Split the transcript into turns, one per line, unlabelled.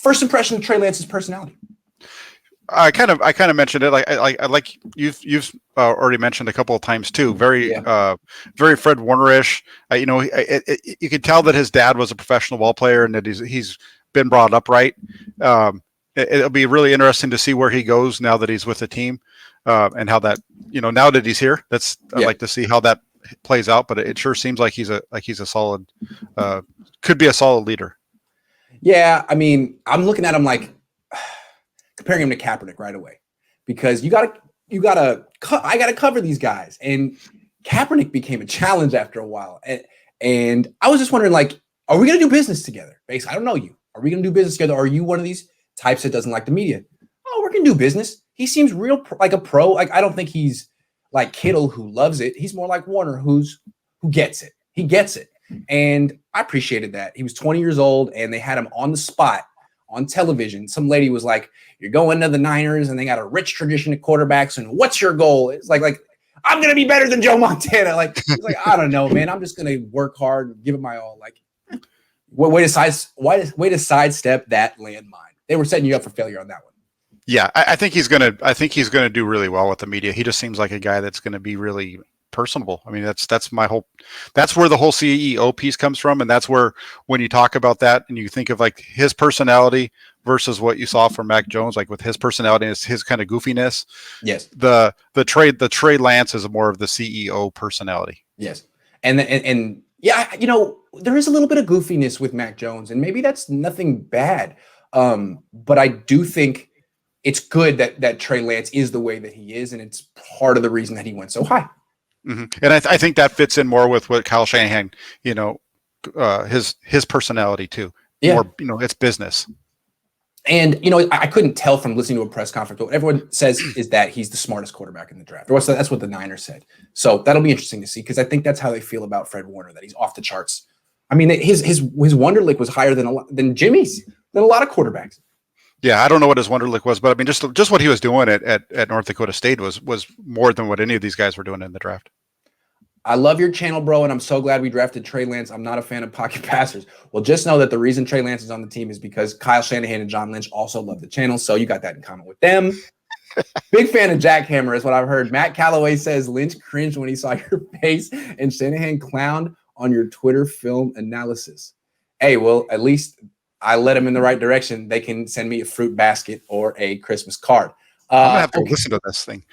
first impression of Trey Lance's personality.
I kind of mentioned it. Like you've already mentioned a couple of times too. Very Fred Warner-ish. You could tell that his dad was a professional ball player and that he's been brought up right. It'll be really interesting to see where he goes now that he's with the team, and how that now that he's here. I'd like to see how that plays out. But it sure seems like he's a solid, could be a solid leader.
Yeah, I mean, I'm looking at him like comparing him to Kaepernick right away, because I gotta cover these guys, and Kaepernick became a challenge after a while, and I was just wondering, like, are we gonna do business together? Basically, I don't know you. Are we gonna do business together? Or are you one of these types that doesn't like the media? Oh, we're gonna do business. He seems real like a pro. Like, I don't think he's like Kittle who loves it. He's more like Warner who gets it. He gets it, and I appreciated that. He was 20 years old, and they had him on the spot on television. Some lady was like, "You're going to the Niners, and they got a rich tradition of quarterbacks. And what's your goal?" It's like I'm gonna be better than Joe Montana. Like, it's like, I don't know, man. I'm just gonna work hard and give it my all. Like, way to sidestep that landmine. They were setting you up for failure on that one.
Yeah, I think he's gonna do really well with the media. He just seems like a guy that's gonna be really personable. I mean, that's where the whole CEO piece comes from, and that's where, when you talk about that and you think of like his personality versus what you saw from Mac Jones, like with his personality and his kind of goofiness.
Yes.
The Trey Lance is more of the CEO personality.
Yes. And yeah, there is a little bit of goofiness with Mac Jones, and maybe that's nothing bad. But I do think it's good that Trey Lance is the way that he is, and it's part of the reason that he went so high.
Mm-hmm. And I think that fits in more with what Kyle Shanahan, his personality too.
Yeah.
More, it's business.
And, I couldn't tell from listening to a press conference, but what everyone says is that he's the smartest quarterback in the draft. That's what the Niners said. So that'll be interesting to see, because I think that's how they feel about Fred Warner, that he's off the charts. I mean, his Wonderlic was higher than Jimmy's, than a lot of quarterbacks.
Yeah, I don't know what his Wonderlic was, but I mean, just what he was doing at North Dakota State was more than what any of these guys were doing in the draft.
I love your channel, bro, and I'm so glad we drafted Trey Lance. I'm not a fan of pocket passers. Well, just know that the reason Trey Lance is on the team is because Kyle Shanahan and John Lynch also love the channel, so you got that in common with them. Big fan of Jack Hammer is what I've heard. Matt Calloway says Lynch cringed when he saw your face, and Shanahan clowned on your Twitter film analysis. Hey, well, at least I led them in the right direction. They can send me a fruit basket or a Christmas card.
I'm going to have to listen to this thing.